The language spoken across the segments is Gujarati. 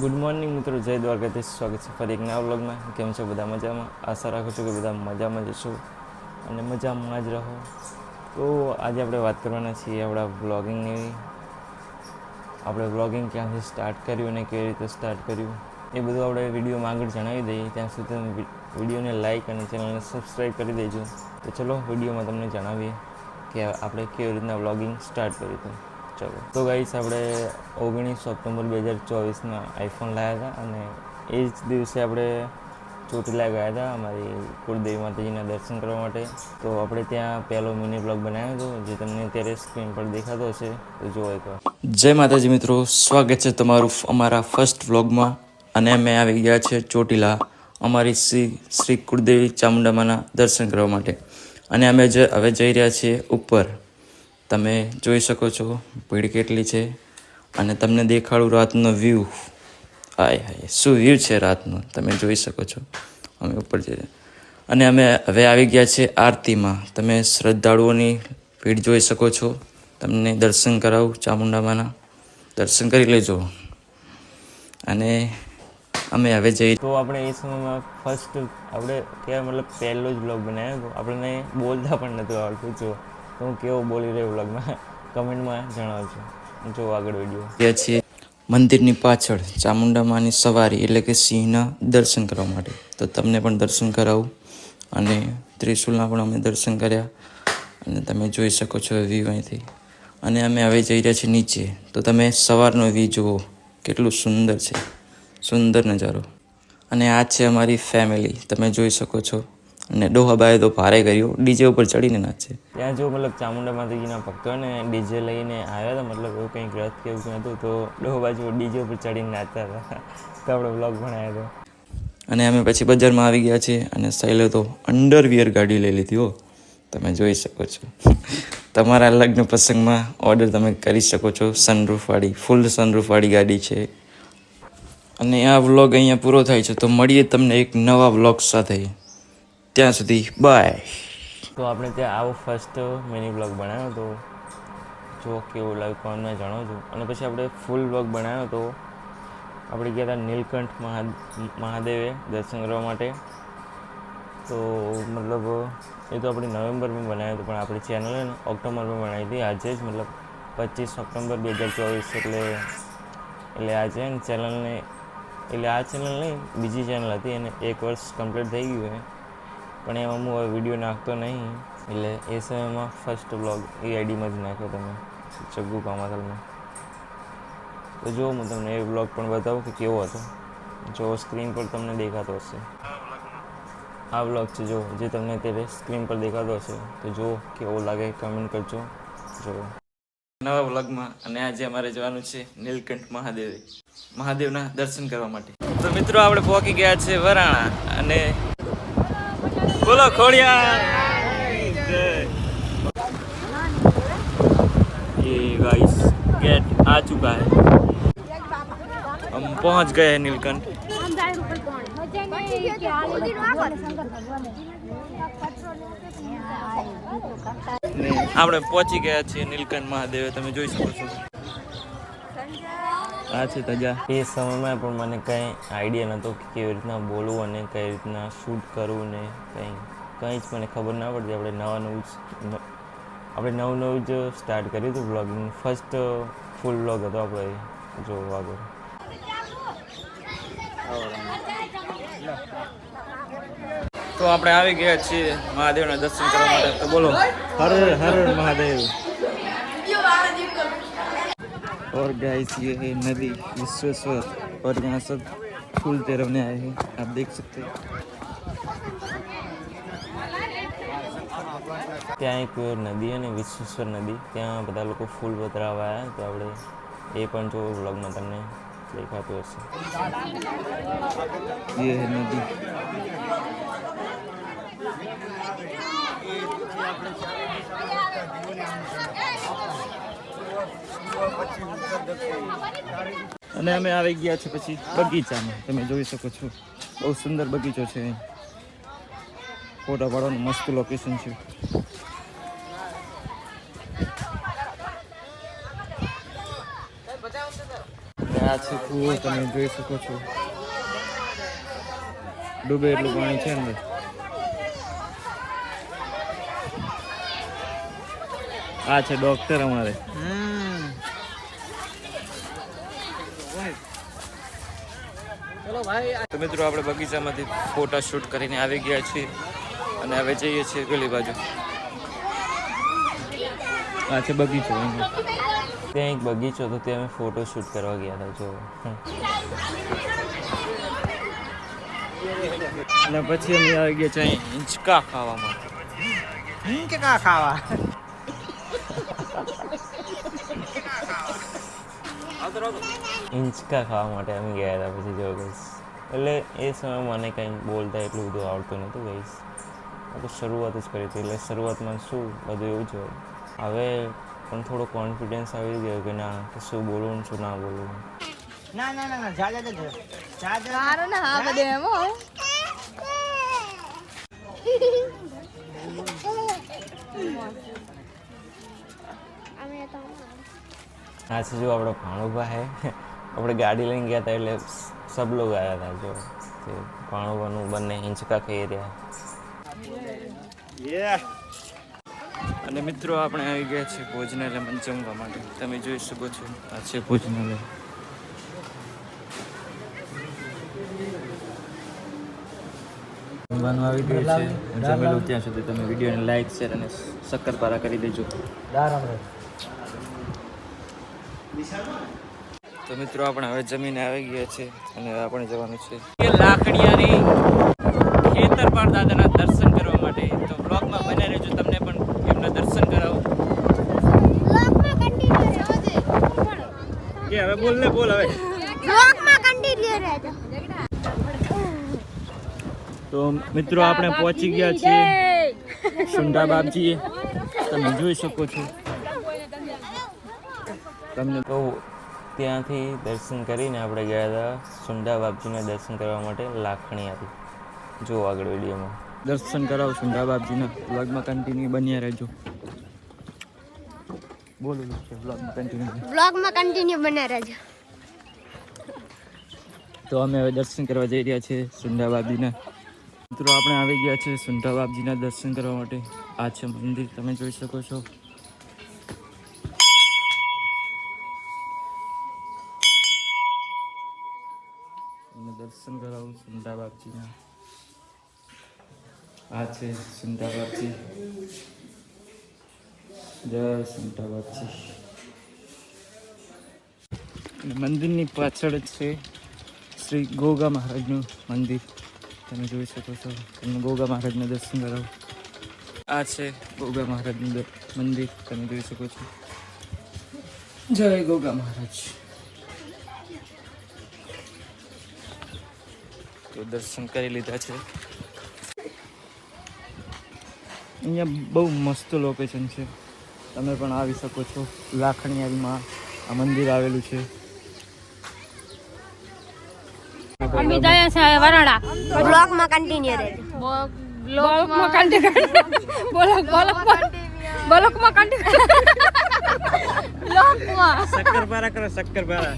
ગુડ મોર્નિંગ મિત્રો, જય દ્વારકાધીશ. સ્વાગત છે ફરી એક નવા વ્લોગમાં. કેમ છો બધા? મજામાં? આશા રાખું છું કે બધા મજામાં જ છો અને મજામાં જ રહો. તો આજે આપણે વાત કરવાના છીએ આપણા વ્લોગિંગની. આપણે વ્લોગિંગ ક્યાંથી સ્ટાર્ટ કર્યું અને કેવી રીતે સ્ટાર્ટ કર્યું એ બધું આપણે વિડીયોમાં આગળ જણાવી દઈએ. ત્યાં સુધી તમે વિડીયોને લાઇક અને ચેનલને સબસ્ક્રાઈબ કરી દેજો. તો ચલો વિડીયોમાં તમને જણાવીએ કે આપણે કેવી રીતના વ્લોગિંગ સ્ટાર્ટ કર્યું હતું. ચલો તો ગાઈસ, આપણે 19 ઓક્ટોબર 2024 આઈફોન લાવ્યા હતા અને એ જ દિવસે આપણે ચોટીલા ગયા હતા અમારી કુળદેવી માતાજીના દર્શન કરવા માટે. તો આપણે ત્યાં પહેલો મિની બ્લોગ બનાવ્યો હતો, જે તમને અત્યારે સ્ક્રીન પર દેખાતો હશે. તો જુઓ એકવાર. જય માતાજી મિત્રો, સ્વાગત છે તમારું અમારા ફર્સ્ટ વ્લોગમાં. અને અમે આવી ગયા છે ચોટીલા અમારી શ્રી કુળદેવી ચામુંડામાના દર્શન કરવા માટે. અને અમે હવે જઈ રહ્યા છીએ ઉપર. તમે જોઈ શકો છો ભીડ કેટલી છે. અને તમને દેખાડું રાતનો વ્યૂ. હાય હાય, શું વ્યૂ છે રાતનો, તમે જોઈ શકો છો. અમે ઉપર જઈએ અને અમે હવે આવી ગયા છીએ આરતીમાં. તમે શ્રદ્ધાળુઓની ભીડ જોઈ શકો છો. તમને દર્શન કરાવું, ચામુંડામાના દર્શન કરી લેજો. અને અમે હવે જઈએ. તો આપણે એ સમયમાં ફર્સ્ટ આપણે કહેવાય મતલબ પહેલો જ બ્લોગ બનાવ્યો હતો. આપણને બોલતા પણ નહોતું આવડતું. જો તો હું કેવો બોલી રહ્યો બ્લોગમાં કમેન્ટમાં જણાવજો. જો આગળ વિડીયો ત્યાં છીએ મંદિરની પાછળ ચામુંડામાની સવારી એટલે કે સિંહના દર્શન કરવા માટે. તો તમને પણ દર્શન કરાવું. અને ત્રિશુલના પણ અમે દર્શન કર્યા અને તમે જોઈ શકો છો વ્યૂ અહીંથી. અને અમે હવે જઈ રહ્યા છીએ નીચે. તો તમે સવારનો વ્યૂ જુઓ, કેટલું સુંદર છે, સુંદર નજારો. અને આ છે અમારી ફેમિલી, તમે જોઈ શકો છો. અને ડોહાબાએ તો ભારે કર્યું, ડીજે ઉપર ચડીને નાચે. ત્યાં જો મતલબ ચામુંડા માતાજીના ભક્તોને ડીજે લઈને આવ્યા હતા, મતલબ એવું કંઈક રથ કે એવું કંઈ હતું. તો ડોહા જો ડીજે ઉપર ચડીને નાચતા હતા. તો આપણે બ્લોગ બનાવ્યો હતો. અને અમે પછી બજારમાં આવી ગયા છીએ અને સાઈલે તો અંડરવિયર ગાડી લઈ લીધી હો, તમે જોઈ શકો છો. તમારા લગ્ન પ્રસંગમાં ઓર્ડર તમે કરી શકો છો. સનરૂફવાળી, ફૂલ સનરૂફવાળી ગાડી છે. અને આ વ્લોગ અહીંયા પૂરો થાય છે. તો મળીએ તમને એક નવા વ્લોગ સાથે. ત્યાં સુધી બાય. તો આપણે ત્યાં આવો ફર્સ્ટ મિની વ્લોગ બનાવ્યો હતો. જો કેવું લાગ્યું કોમેન્ટમાં જણાવજો. અને પછી આપણે ફૂલ વ્લોગ બનાવ્યો હતો. આપણે ગયા હતા નીલકંઠ મહાદેવે દર્શન કરવા માટે. તો મતલબ એ તો આપણે નવેમ્બરમાં બનાવ્યો હતો, પણ આપણી ચેનલે ઓક્ટોબરમાં બનાવી હતી. આજે જ મતલબ 25 ઓક્ટોબર 2024 એટલે આજે ને ચેનલને, એટલે આ ચેનલ નહીં, બીજી ચેનલ હતી એને 1 વર્ષ કમ્પ્લીટ થઈ ગયું છે. પણ એમાં હું હવે વિડીયો નાખતો નહીં. એટલે એ સમયમાં ફર્સ્ટ બ્લોગ એ આઈડીમાં જ નાખ્યો તમે, જગ્ગુ પામાથલમાં. તો જો હું તમને એ બ્લોગ પણ બતાવું કે કેવો હતો. જો સ્ક્રીન પર તમને દેખાતો હશે, આ બ્લોગ છે જો, જે તમને અત્યારે સ્ક્રીન પર દેખાતો હશે. તો જો કેવો લાગે કમેન્ટ કરજો. જો નવા વ્લોગમાં. અને આજે અમારે જવાનું છે નીલકંઠ મહાદેવના દર્શન કરવા માટે. તો મિત્રો આપણે પહોંચી ગયા છે વરાણા. અને બોલો ખોડિયાર. ये गाइस गेट आ चुका है, हम पहुंच गए हैं नीलकंठ. આપણે પહોંચી ગયા છીએ નીલકંઠ મહાદેવ. તમે જોઈ શકો છો આ છે તજા. એ સમયમાં પણ મને કંઈ આઈડિયા નહોતો કે કેવી રીતના બોલવું અને કઈ રીતના શૂટ કરવું ને કંઈ જ મને ખબર ના પડતી. આપણે નવું જ સ્ટાર્ટ કર્યું હતું વ્લોગિંગ. ફર્સ્ટ ફૂલ વ્લોગ હતો આપણે. જો આગળ તો આપણે આવી ગયા છીએ મહાદેવના દર્શન કરવા માટે. તો બોલો હર હર મહાદેવ. और गाइस ये है नदी विश्वेश्वर और यहाँ सब फूल तेरवने आए हैं, आप देख सकते हैं. ત્યાં એક નદી અને વિશ્વેશ્વર નદી, ત્યાં બધા લોકો ફૂલ પધરાવવા આવ્યા. તો આપણે એ પણ જો વ્લોગમાં તમને દેખાતું હશે. ये है नदी. અને અમે આવી ગયા છે પછી બગીચામાં. તમે જોઈ શકો છો બહુ સુંદર બગીચો છે. ફોટા પાડવાનું મસ્ત લોકેશન છે. આ છે કૂવો, તમે જોઈ શકો છો. ડૂબે એટલું પાણી છે અંદર. આ છે ડોક્ટર અમારે. તો મિત્રો આપણે બગીચામાંથી ફોટા શૂટ કરીને આવી ગયા છીએ અને હવે જઈએ છીએ પેલી બાજુ. આ છે બગીચો. ત્યાં એક બગીચો હતો, ત્યાં અમે ફોટો શૂટ કરવા ગયા હતા. જો અને પછી અમે આવી ગયા છીએ હિંચકા ખાવા માટે. હિંચકા ખાવા હિંચકા ખાવા માટે અમે ગયા હતા. પછી જો ગઈશ એટલે એ સમયે મને કંઈ બોલતા એટલું બધું આવડતું નહોતું ગઈશ. તો શરૂઆત જ કરી હતી, એટલે શરૂઆતમાં શું બધું એવું જ હોય. હવે પણ થોડો કોન્ફિડન્સ આવી ગયો કે ના કે શું બોલવું શું ના બોલવું. ના ના ના જા જા જા જા સારો ને હા બધે એમ હો. હા છે જો આપણો ભાણુભા હે. આપણે ગાડી લઈને ગયા હતા એટલે સબ લોગ આવ્યા હતા. જો ભાણુભાનું બંને હિંચકા ખાઈ રહ્યા. અને મિત્રો આપણે આવી ગયા છે ભોજનાલયમાં જમવા માટે. તમે જોઈ શકો છો આ છે ભોજનાલય. જમવાનું આવી ગયું છે. જમેલું ત્યાં સુધી તમે વિડીયોને લાઈક શેર અને શક્કરપારા કરી દેજો. તો મિત્રો આપણે હવે જમીને આવી ગયા છે અને હવે આપણે જવાનું છે લાખણીયાની ખેતરપાળ દાદાના દર્શન કરવા માટે. તો બ્લોગમાં બન્યા રહેજો, તમને પણ એમના દર્શન કરાવો. કે હવે બોલ હવે બ્લોગમાં કન્ટિન્યુ રહેજો. તો મિત્રો આપણે પહોંચી ગયા છીએ સુંડા બાપજીએ. તમે જોઈ શકો છો. તમને કહું ત્યાંથી દર્શન કરીને આપણે ગયા હતા સુંડા બાપજીના દર્શન કરવા માટે લાખણીયાથી. જો આગળ વિડીયોમાં દર્શન કરાવો સુંડા બાપજીના. વ્લોગમાં કન્ટિન્યુ બન્યા રહેજો. બોલું છે બ્લોગમાં કન્ટિન્યુ બન્યા રહેજો. તો અમે હવે દર્શન કરવા જઈ રહ્યા છીએ સુંડા બાપજીના. મિત્રો આપણે આવી ગયા છે સુંડા બાપજીના દર્શન કરવા માટે. આ છે મંદિર, તમે જોઈ શકો છો. દર્શન કરાવું સુંડા બાપજીના. આ છે સુંડા બાપજી. જય સુંડા બાપજી. મંદિરની પાછળ જ છે શ્રી ગોગા મહારાજનું મંદિર. તમે જોઈ શકો છો. તમને ગોગા મહારાજના દર્શન કરાવો. આ છે ગોગા મહારાજનું મંદિર, તમે જોઈ શકો છો. જય ગોગા મહારાજ. તો દર્શન કરી લીધા છે. અહીંયા બહુ મસ્ત લોકેશન છે, તમે પણ આવી શકો છો. લાખણીયારીમાં આ મંદિર આવેલું છે. અમે ગયા છે વરાડા. બ્લોગમાં કન્ટિન્યુ રહેજો. બ્લોગમાં કન્ટિન્યુ. બ્લોગમાં કન્ટિન્યુ. બ્લોગમાં શક્કરપારા કરો શક્કરપારા.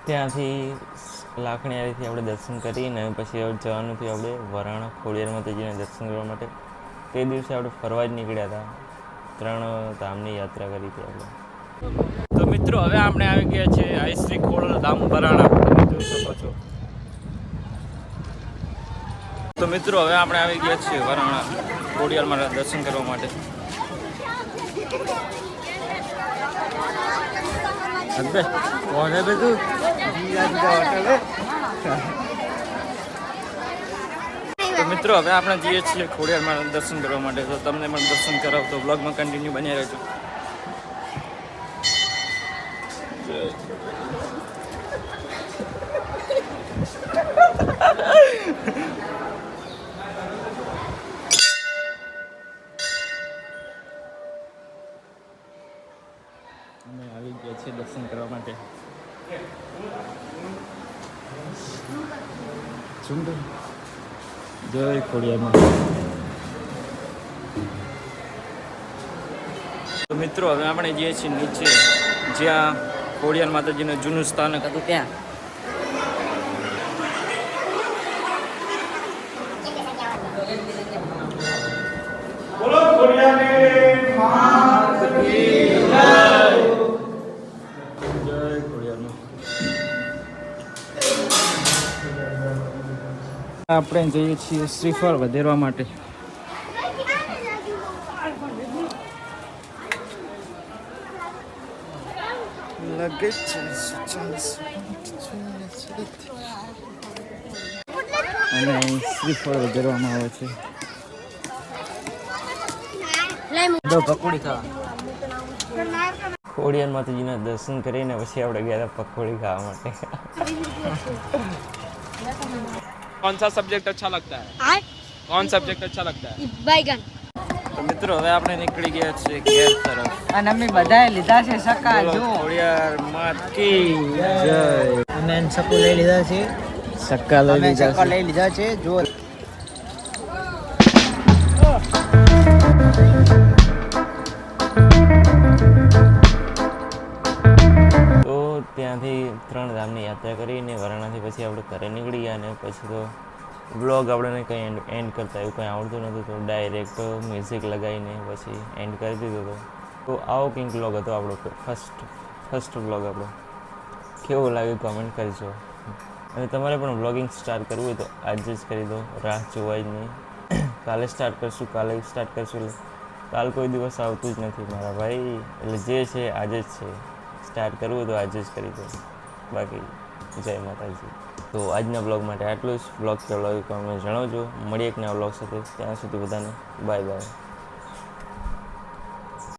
ત્યાંથી લાખણીયારીથી આપણે દર્શન કરીને પછી જવાનું થયું આપણે વરાણા ખોડિયાર માતાજીના દર્શન કરવા માટે. તે દિવસે આપણે ફરવા જ નીકળ્યા હતા. 3 ધામની યાત્રા કરી હતી આપણે. તો મિત્રો હવે આપણે આવી ગયા છે આઈશ્રી ખોડલ ધામ વરાણા. તમે જોઈ શકો છો. તો મિત્રો હવે આપણે આવી ગયા છીએ વરાણા ખોડિયારમાં દર્શન કરવા માટે. કોને બધું તો મિત્રો હવે આપણે જઈએ છીએ ખોડિયારમાં દર્શન કરવા માટે. તો તમને પણ દર્શન કરાવો તો બ્લોગમાં કન્ટિન્યુ બન્યા રહેજો. અમે આવી ગયા છીએ દર્શન કરવા માટે. જય ખોડિયારમાં. તો મિત્રો હવે આપણે જઈએ છીએ નીચે જ્યાં ખોડિયાર માતાજીનું જૂનું સ્થાનક હતું ત્યાં. આપણે જઈએ છીએ શ્રીફળ વધેરવા માટે. અને અહીં શ્રીફળ વધેરવામાં આવે છે. પકોડી ખાવા ખોડિયાર માતાજીના દર્શન કરીને પછી આપણે ગયા હતા પકોડી ખાવા માટે. कौन सा सब्जेक्ट अच्छा लगता है? कौन सब्जेक्ट अच्छा लगता है? बैगन. તો મિત્રો હવે આપણે નીકળી ગયા છીએ ઘેર તરફ. અને અમે બધાએ લીધા છે સકા જો ખોડિયાર માત કી જય. અમે સકુ લઈ લીધા છે સક્કા લઈ અમે લીધા સક્કા છે. લઈ લીધા છે જો તો ત્યાંથી 3 ધામની યાત્રા કરીને વારાણસી પછી આપણે ઘરે નીકળી ગયા. અને પછી તો બ્લોગ આપણને કંઈ એન્ડ કરતા એવું કંઈ આવડતું નહોતું, તો ડાયરેક્ટ મ્યુઝિક લગાવીને પછી એન્ડ કરી દીધો હતો. તો આવો કંઈક બ્લોગ હતો આપણો ફર્સ્ટ બ્લોગ આપણો. કેવું લાગ્યું કમેન્ટ કરજો. અને તમારે પણ બ્લોગિંગ સ્ટાર્ટ કરવું હોય તો આજે જ કરી દો, રાહ જોવાય જ નહીં. કાલે સ્ટાર્ટ કરશું એટલે કાલ કોઈ દિવસ આવતું જ નથી મારા ભાઈ. એટલે જે છે આજે જ છે. સ્ટાર્ટ કરવું હોય તો આજે જ કરી દો. બાકી જય માતાજી. તો આજના બ્લોગ માટે આટલું જ. બ્લોગ કેવો લાગ્યો તમે જણાવજો. મળીએ એક નવા બ્લોગ સાથે. ત્યાં સુધી બધાને બાય બાય.